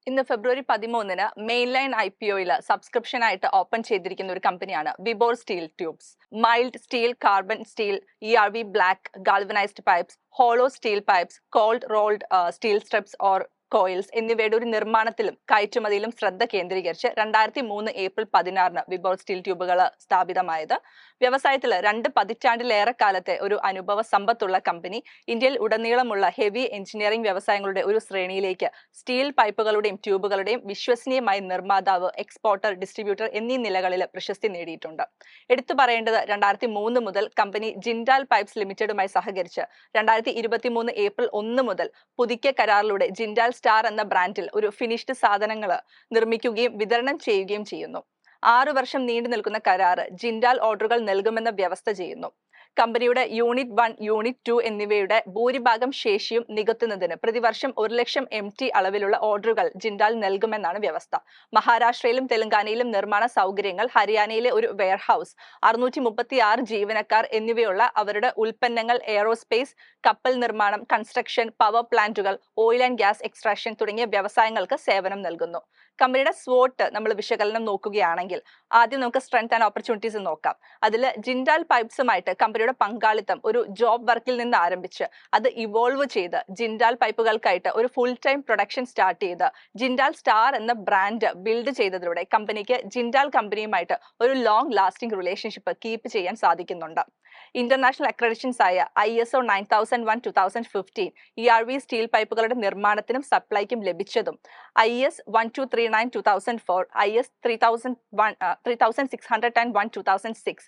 ഇന്ന് ഫെബ്രുവരി 13-ന് mainline IPO-യിൽ സബ്സ്ക്രിപ്ഷനായിട്ട് open ചെയ്തിരിക്കുന്ന ഒരു കമ്പനിയാണ് Vibhor steel tubes. Mild steel, carbon steel, ERV black, galvanised pipes, hollow steel pipes, cold rolled steel strips or coils എന്നിവയുടെ ഒരു നിർമ്മാണത്തിലും കയറ്റുമതിയിലും ശ്രദ്ധ കേന്ദ്രീകരിച്ച് 2003 ഏപ്രിൽ 16-ന് വിബോർ സ്റ്റീൽ ട്യൂബുകൾ സ്ഥാപിതമായത്. വ്യവസായത്തിൽ 2 പതിറ്റാണ്ടിലേറെ കാലത്തെ ഒരു അനുഭവ സമ്പത്തുള്ള കമ്പനി ഇന്ത്യയിൽ ഉടനീളമുള്ള ഹെവി എഞ്ചിനീയറിംഗ് വ്യവസായങ്ങളുടെ ഒരു ശ്രേണിയിലേക്ക് സ്റ്റീൽ പൈപ്പുകളുടെയും ട്യൂബുകളുടെയും വിശ്വസനീയമായ നിർമ്മാതാവ്, എക്സ്പോർട്ടർ, ഡിസ്ട്രിബ്യൂട്ടർ എന്നീ നിലകളിൽ പ്രശസ്തി നേടിയിട്ടുണ്ട്. എടുത്തു പറയേണ്ടത് 2003 മുതൽ കമ്പനി ജിൻഡാൽ പൈപ്സ് ലിമിറ്റഡുമായി സഹകരിച്ച് 2023 ഏപ്രിൽ 1 മുതൽ പുതുക്കിയ കരാറിലൂടെ ജിൻഡാൽ സ്റ്റാർ എന്ന ബ്രാൻഡിൽ ഒരു ഫിനിഷ്ഡ് സാധനങ്ങൾ നിർമ്മിക്കുകയും വിതരണം ചെയ്യുകയും ചെയ്യുന്നു. 6 വർഷം നീണ്ടു നിൽക്കുന്ന കരാറ് ജിൻഡാൽ ഓർഡറുകൾ നൽകുമെന്ന വ്യവസ്ഥ ചെയ്യുന്നു. കമ്പനിയുടെ യൂണിറ്റ് 1, യൂണിറ്റ് 2 എന്നിവയുടെ ഭൂരിഭാഗം ശേഷിയും നികത്തുന്നതിന് പ്രതിവർഷം 1,00,000 MT അളവിലുള്ള ഓർഡറുകൾ ജിൻഡാൽ നൽകുമെന്നാണ് വ്യവസ്ഥ. മഹാരാഷ്ട്രയിലും തെലങ്കാനയിലും നിർമ്മാണ സൗകര്യങ്ങൾ, ഹരിയാനയിലെ ഒരു വെയർഹൌസ്, 636 ജീവനക്കാർ എന്നിവയുള്ള അവരുടെ ഉൽപ്പന്നങ്ങൾ എയറോസ്പേസ്, കപ്പൽ നിർമ്മാണം, കൺസ്ട്രക്ഷൻ, പവർ പ്ലാന്റുകൾ, ഓയിൽ ആൻഡ് ഗ്യാസ് എക്സ്ട്രാക്ഷൻ തുടങ്ങിയ വ്യവസായങ്ങൾക്ക് സേവനം നൽകുന്നു. കമ്പനിയുടെ SWOT നമ്മൾ വിശകലനം നോക്കുകയാണെങ്കിൽ ആദ്യം നമുക്ക് സ്ട്രെങ്ത് ആൻഡ് ഓപ്പർച്യൂണിറ്റീസ് നോക്കാം. അതിൽ ജിൻഡാൽ പൈപ്സുമായിട്ട് കമ്പനിയുടെ പങ്കാളിത്തം ഒരു ജോബ് വർക്കിൽ നിന്ന് ആരംഭിച്ച് അത് ഇവോൾവ് ചെയ്ത് ജിൻഡാൽ പൈപ്പുകൾക്കായിട്ട് ഒരു ഫുൾ ടൈം പ്രൊഡക്ഷൻ സ്റ്റാർട്ട് ചെയ്ത് ജിൻഡാൽ സ്റ്റാർ എന്ന ബ്രാൻഡ് ബിൽഡ് ചെയ്തതിലൂടെ കമ്പനിക്ക് ജിൻഡാൽ കമ്പനിയുമായിട്ട് ഒരു ലോങ് ലാസ്റ്റിംഗ് റിലേഷൻഷിപ്പ് കീപ്പ് ചെയ്യാൻ സാധിക്കുന്നുണ്ട്. ഇന്റർനാഷണൽ അക്രഡിറ്റേഷൻസ് ആയ ISO 9001:2015 ERV സ്റ്റീൽ പൈപ്പുകളുടെ നിർമ്മാണത്തിനും സപ്ലൈക്കും ലഭിച്ചതും, IS 1239:2004, IS 3601:2006,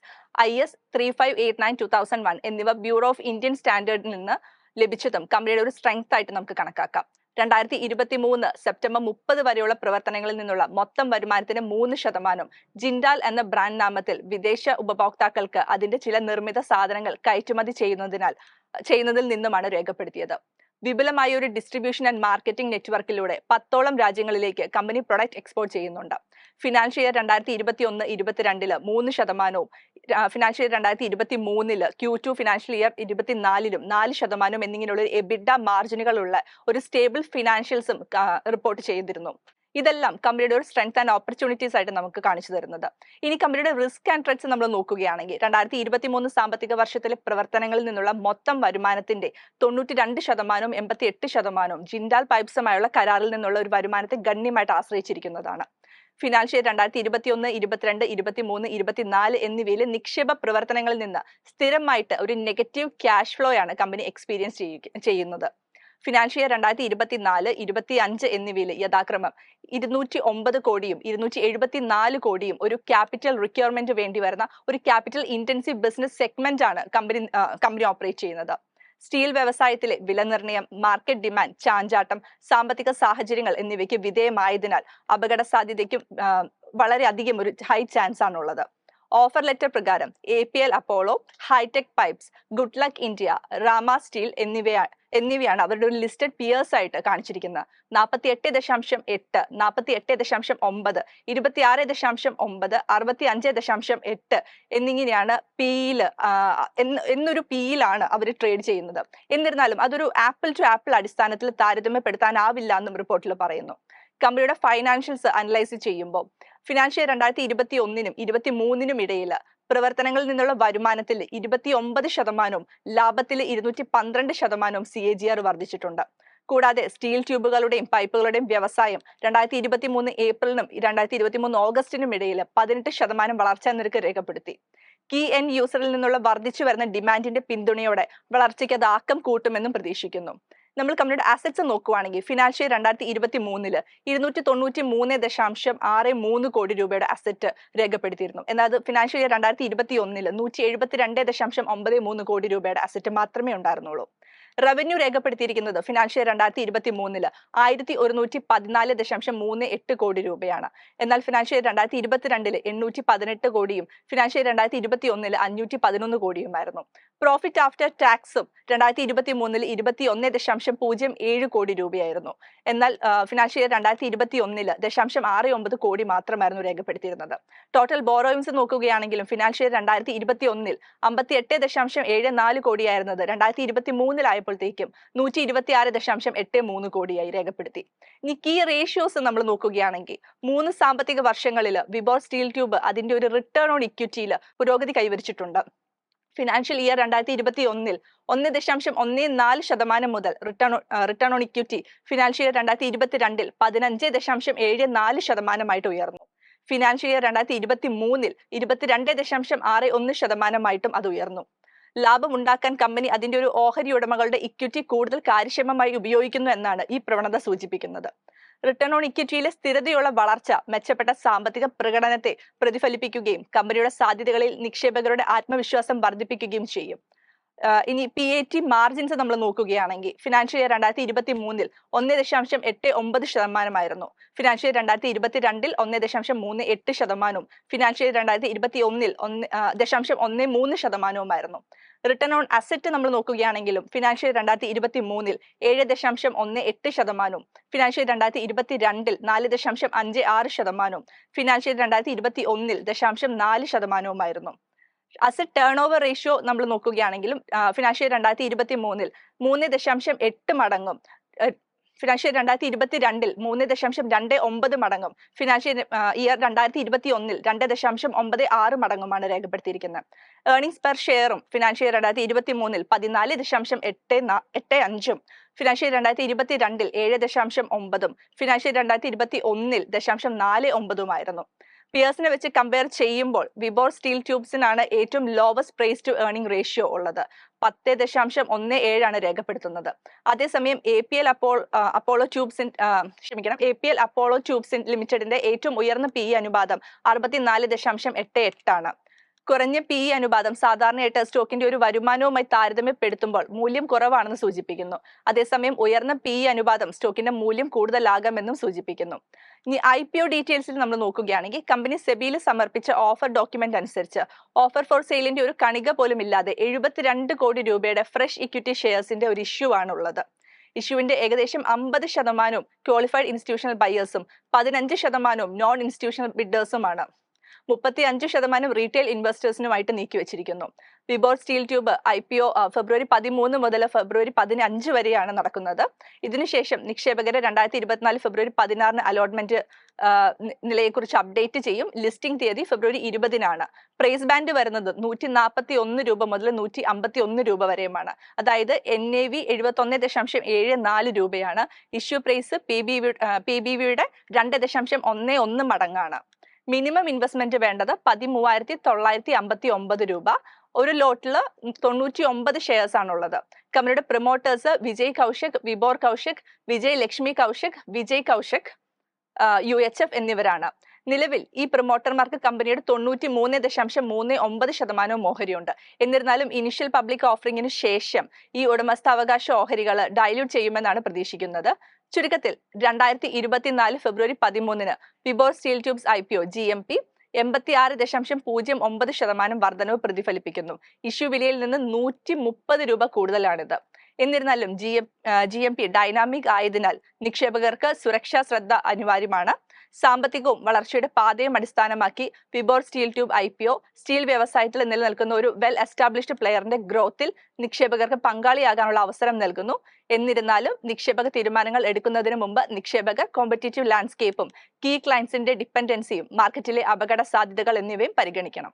IS 3589:2001 എന്നിവ ബ്യൂറോ ഓഫ് ഇന്ത്യൻ സ്റ്റാൻഡേർഡിൽ നിന്ന് ലഭിച്ചതും കമ്പനിയുടെ ഒരു സ്ട്രെങ്ത് ആയിട്ട് നമുക്ക് കണക്കാക്കാം. 2023 സെപ്റ്റംബർ 30 വരെയുള്ള പ്രവർത്തനങ്ങളിൽ നിന്നുള്ള മൊത്തം വരുമാനത്തിന്റെ 3% ജിൻഡാൽ എന്ന ബ്രാൻഡ് നാമത്തിൽ വിദേശ ഉപഭോക്താക്കൾക്ക് അതിന്റെ ചില നിർമ്മിത സാധനങ്ങൾ കയറ്റുമതി ചെയ്യുന്നതിൽ നിന്നുമാണ് രേഖപ്പെടുത്തിയത്. വിപുലമായ ഒരു ഡിസ്ട്രിബ്യൂഷൻ ആൻഡ് മാർക്കറ്റിംഗ് നെറ്റ്വർക്കിലൂടെ 10ഓളം രാജ്യങ്ങളിലേക്ക് കമ്പനി പ്രൊഡക്റ്റ് എക്സ്പോർട്ട് ചെയ്യുന്നുണ്ട്. Financial year 2021-22 3%, financial year 2023 Q2 financial year 24 4% എന്നിങ്ങനെയുള്ള എബിഡ മാർജിനുകളുള്ള ഒരു സ്റ്റേബിൾ ഫിനാൻഷ്യൽസും റിപ്പോർട്ട് ചെയ്തിരുന്നു. ഇതെല്ലാം കമ്പനിയുടെ ഒരു സ്ട്രെങ്ത് ആൻഡ് ഓപ്പർച്യൂണിറ്റീസ് ആയിട്ട് നമുക്ക് കാണിച്ചു തരുന്നത്. ഇനി കമ്പനിയുടെ റിസ്ക് ആൻഡ് ത്രെറ്റ്സ് നമ്മൾ നോക്കുകയാണെങ്കിൽ 2023 സാമ്പത്തിക വർഷത്തിലെ പ്രവർത്തനങ്ങളിൽ നിന്നുള്ള മൊത്തം വരുമാനത്തിന്റെ 92%, 88% ജിൻഡാൽ പൈപ്സുമായുള്ള കരാറിൽ നിന്നുള്ള ഒരു വരുമാനത്തെ ഗണ്യമായിട്ട് ആശ്രയിച്ചിരിക്കുന്നതാണ്. ഫിനാൻഷ്യൽ 2021, 22, 23, 24 എന്നിവയിലെ നിക്ഷേപ പ്രവർത്തനങ്ങളിൽ നിന്ന് സ്ഥിരമായിട്ട് ഒരു നെഗറ്റീവ് ക്യാഷ് ഫ്ലോ ആണ് കമ്പനി എക്സ്പീരിയൻസ് ചെയ്യുന്നത്. ഫിനാൻഷ്യൽ ഇയർ 2024, 25 എന്നിവയിൽ യഥാക്രമം 209 കോടിയും 274 കോടിയും ഒരു ക്യാപിറ്റൽ റിക്വയർമെന്റ് വേണ്ടി വരുന്ന ഒരു ക്യാപിറ്റൽ ഇന്റൻസീവ് ബിസിനസ് സെഗ്മെന്റ് ആണ് കമ്പനി ഓപ്പറേറ്റ് ചെയ്യുന്നത്. സ്റ്റീൽ വ്യവസായത്തിലെ വില നിർണ്ണയം, മാർക്കറ്റ് ഡിമാൻഡ്, ചാഞ്ചാട്ടം, സാമ്പത്തിക സാഹചര്യങ്ങൾ എന്നിവയ്ക്ക് വിധേയമായതിനാൽ അപകട സാധ്യതയ്ക്കും വളരെയധികം ഒരു ഹൈ ചാൻസ് ആണുള്ളത്. ഓഫർ ലെറ്റർ പ്രകാരം APL Apollo, hitech pipes, good luck India, Rama steel എന്നിവയാണ് അവരുടെ ഒരു ലിസ്റ്റഡ് പിയേഴ്സ് ആയിട്ട് കാണിച്ചിരിക്കുന്നത്. 48.8, 48.9, 26.9, 65.8 എന്നിങ്ങനെയാണ് എന്നൊരു പിയിലാണ് അവർ ട്രേഡ് ചെയ്യുന്നത്. എന്നിരുന്നാലും അതൊരു ആപ്പിൾ ടു ആപ്പിൾ അടിസ്ഥാനത്തിൽ താരതമ്യപ്പെടുത്താനാവില്ല എന്നും റിപ്പോർട്ടിൽ പറയുന്നു. കമ്പനിയുടെ ഫൈനാൻഷ്യൽസ് അനലൈസ് ചെയ്യുമ്പോൾ ഫിനാൻഷ്യൽ 2021-നും 23-നും ഇടയിൽ പ്രവർത്തനങ്ങളിൽ നിന്നുള്ള വരുമാനത്തിൽ 29%, ലാഭത്തിൽ 212% CAGR വർദ്ധിച്ചിട്ടുണ്ട്. കൂടാതെ സ്റ്റീൽ ട്യൂബുകളുടെയും പൈപ്പുകളുടെയും വ്യവസായം 2023 ഏപ്രിലിനും 2023 ഓഗസ്റ്റിനും ഇടയിൽ 18% വളർച്ചാ നിരക്ക് രേഖപ്പെടുത്തി. കീ എൻഡ് യൂസറിൽ നിന്നുള്ള വർദ്ധിച്ചു വരുന്ന ഡിമാൻഡിന്റെ പിന്തുണയോടെ വളർച്ചയ്ക്ക് അത് ആക്കം കൂട്ടുമെന്നും പ്രതീക്ഷിക്കുന്നു. നമ്മൾ കമ്പനിയുടെ അസറ്റ്സ് നോക്കുകയാണെങ്കിൽ ഫിനാൻഷ്യൽ 2023 293.63 കോടി രൂപയുടെ അസറ്റ് രേഖപ്പെടുത്തിയിരുന്നു. എന്നാൽ ഫിനാൻഷ്യൽ ഇയർ 2021 172.93 കോടി രൂപയുടെ അസറ്റ് മാത്രമേ ഉണ്ടായിരുന്നുള്ളൂ. റവന്യൂ രേഖപ്പെടുത്തിയിരിക്കുന്നത് ഫിനാൻഷ്യൽ ഇയർ 2023 1114.38 കോടി രൂപയാണ്. എന്നാൽ ഫിനാൻഷ്യൽ ഇയർ 2022 818 കോടിയും ഫിനാൻഷ്യൽ ഇയർ 2021 511 കോടിയുമായിരുന്നു. പ്രോഫിറ്റ് ആഫ്റ്റർ ടാക്സും 2023 21.07 കോടി രൂപയായിരുന്നു. എന്നാൽ ഫിനാൻഷ്യൽ ഇയർ 2021 0.69 കോടി മാത്രമായിരുന്നു രേഖപ്പെടുത്തിയിരുന്നത്. ടോട്ടൽ ബോറോയിങ്സ് നോക്കുകയാണെങ്കിലും ഫിനാൻഷ്യൽ ഇയർ 2021 58.74 കോടിയായിരുന്നത് 2023 ആയപ്പോഴത്തേക്കും 126.83 കോടിയായി രേഖപ്പെടുത്തി. ഇനി കീ റേഷ്യോസ് നമ്മൾ നോക്കുകയാണെങ്കിൽ 3 സാമ്പത്തിക വർഷങ്ങളിൽ വിബോർ സ്റ്റീൽ ട്യൂബ് അതിന്റെ ഒരു റിട്ടേൺ ഓൺ ഇക്വിറ്റിയിൽ പുരോഗതി കൈവരിച്ചിട്ടുണ്ട്. ഫിനാൻഷ്യൽ ഇയർ 2021 1.14% മുതൽ return on equity financial year 2022 15.74% ഉയർന്നു. ഫിനാൻഷ്യൽ ഇയർ 2023 22.61% അത് ഉയർന്നു. ലാഭം ഉണ്ടാക്കാൻ കമ്പനി അതിന്റെ ഒരു ഓഹരി ഉടമകളുടെ ഇക്വിറ്റി കൂടുതൽ കാര്യക്ഷമമായി ഉപയോഗിക്കുന്നു എന്നാണ് ഈ പ്രവണത സൂചിപ്പിക്കുന്നത്. റിട്ടേൺ ഓൺ ഇക്വിറ്റിയിലെ സ്ഥിരതയുള്ള വളർച്ച മെച്ചപ്പെട്ട സാമ്പത്തിക പ്രകടനത്തെ പ്രതിഫലിപ്പിക്കുകയും കമ്പനിയുടെ സാധ്യതകളിൽ നിക്ഷേപകരുടെ ആത്മവിശ്വാസം വർദ്ധിപ്പിക്കുകയും ചെയ്യും. ഇനി PAT മാർജിൻസ് നമ്മൾ നോക്കുകയാണെങ്കിൽ financial year 2023 1.89% financial year 2022 1.38%, financial year 2021 1.13%. Return on asset നമ്മൾ നോക്കുകയാണെങ്കിലും financial year 2023 7.18%, financial 2022 4.56%, financial 2021 0.4%. Asset turn over ratio നമ്മൾ നോക്കുകയാണെങ്കിലും ഫിനാൻഷ്യൽ 2023 3.8 മടങ്ങും, ഫിനാൻഷ്യൽ 2022 3.29 മടങ്ങും, ഫിനാൻഷ്യൽ ഇയർ 2021 2.96 മടങ്ങുമാണ് രേഖപ്പെടുത്തിയിരിക്കുന്നത്. ഏർണിംഗ്സ് പെർ ഷെയറും ഫിനാൻഷ്യൽ 2023 14.85, ഫിനാൻഷ്യൽ 2022 7.9, ഫിനാൻഷ്യൽ 2021 0.49. പിയേഴ്സിനെ വെച്ച് കമ്പയർ ചെയ്യുമ്പോൾ വിബോർ സ്റ്റീൽ ട്യൂബ്സിനാണ് ഏറ്റവും lowest price to earning ratio ഉള്ളത്. 10.17 രേഖപ്പെടുത്തുന്നത്. അതേസമയം APL അപ്പോളോ ട്യൂബ്സ് ലിമിറ്റഡിന്റെ ഏറ്റവും ഉയർന്ന PE അനുപാതം 64.88. കുറഞ്ഞ PE അനുപാതം സാധാരണയായിട്ട് സ്റ്റോക്കിന്റെ ഒരു വരുമാനവുമായി താരതമ്യപ്പെടുത്തുമ്പോൾ മൂല്യം കുറവാണെന്ന് സൂചിപ്പിക്കുന്നു. അതേസമയം ഉയർന്ന PE അനുപാതം സ്റ്റോക്കിന്റെ മൂല്യം കൂടുതലാകാമെന്നും സൂചിപ്പിക്കുന്നു. ഇനി IPO ഡീറ്റെയിൽസിൽ നമ്മൾ നോക്കുകയാണെങ്കിൽ കമ്പനി സെബിയിൽ സമർപ്പിച്ച ഓഫർ ഡോക്യുമെന്റ് അനുസരിച്ച് ഓഫർ ഫോർ സെയിലിന്റെ ഒരു കണിക പോലും ഇല്ലാതെ 72 കോടി രൂപയുടെ ഫ്രഷ് ഇക്വിറ്റി ഷെയർസിന്റെ ഒരു ഇഷ്യൂ ആണുള്ളത്. ഇഷ്യൂവിന്റെ ഏകദേശം 50% ക്വാളിഫൈഡ് ഇൻസ്റ്റിറ്റ്യൂഷണൽ ബയേഴ്സും 15% നോൺ ഇൻസ്റ്റിറ്റ്യൂഷണൽ ബിഡേഴ്സുമാണ്. 35% റീറ്റെയിൽ ഇൻവെസ്റ്റേഴ്സിനുമായിട്ട് നീക്കിവെച്ചിരിക്കുന്നു. വിബോർ സ്റ്റീൽ ട്യൂബ് IPO ഫെബ്രുവരി 13 മുതൽ ഫെബ്രുവരി 15 വരെയാണ് നടക്കുന്നത്. ഇതിനുശേഷം നിക്ഷേപകരെ 2024 ഫെബ്രുവരി 16 അലോട്ട്മെന്റ് നിലയെക്കുറിച്ച് അപ്ഡേറ്റ് ചെയ്യും. ലിസ്റ്റിംഗ് തീയതി ഫെബ്രുവരി 20 പ്രൈസ് ബാൻഡ് വരുന്നത് 141 രൂപ മുതൽ 151 രൂപ വരെയുമാണ്. അതായത് NAV 71.74 രൂപയാണ്. ഇഷ്യൂ പ്രൈസ് PBVയുടെ 2.11 മടങ്ങാണ്. മിനിമം ഇൻവെസ്റ്റ്മെന്റ് വേണ്ടത് 13,959 രൂപ. ഒരു ലോട്ടിൽ 99 ഷെയർസ് ആണുള്ളത്. കമ്പനിയുടെ പ്രൊമോട്ടേഴ്സ് വിജയ് കൗശിക്, വിബോർ കൗശിക്, വിജയ് ലക്ഷ്മി കൗശിക്, വിജയ് കൗശിക്, UHF എന്നിവരാണ്. നിലവിൽ ഈ പ്രൊമോട്ടർമാർക്ക് കമ്പനിയുടെ 93.39% ഓഹരിയുണ്ട്. എന്നിരുന്നാലും ഇനിഷ്യൽ പബ്ലിക് ഓഫറിംഗിന് ശേഷം ഈ ഉടമസ്ഥാവകാശ ഓഹരികൾ ഡൈല്യൂട്ട് ചെയ്യുമെന്നാണ് പ്രതീക്ഷിക്കുന്നത്. ചുരുക്കത്തിൽ 2024 ഫെബ്രുവരി 13 Vibhor steel tubes IPO GMP 86.09% വർധനവ് പ്രതിഫലിപ്പിക്കുന്നു. ഇഷ്യൂ വിലയിൽ നിന്ന് 130 രൂപ കൂടുതലാണിത്. എന്നിരുന്നാലും GMP ഡൈനാമിക് ആയതിനാൽ നിക്ഷേപകർക്ക് സുരക്ഷാ ശ്രദ്ധ അനിവാര്യമാണ്. സാമ്പത്തികവും വളർച്ചയുടെ പാതയും അടിസ്ഥാനമാക്കി Vibhor steel tube IPO steel വ്യവസായത്തിൽ നിലനിൽക്കുന്ന ഒരു വെൽ എസ്റ്റാബ്ലിഷ്ഡ് പ്ലെയറിന്റെ ഗ്രോത്തിൽ നിക്ഷേപകർക്ക് പങ്കാളിയാകാനുള്ള അവസരം നൽകുന്നു. എന്നിരുന്നാലും നിക്ഷേപക തീരുമാനങ്ങൾ എടുക്കുന്നതിന് മുമ്പ് നിക്ഷേപകർ കോമ്പറ്റീറ്റീവ് ലാൻഡ്സ്കേപ്പും കീ ക്ലയൻസിന്റെ ഡിപ്പെൻഡൻസിയും മാർക്കറ്റിലെ അപകട സാധ്യതകൾ എന്നിവയും പരിഗണിക്കണം.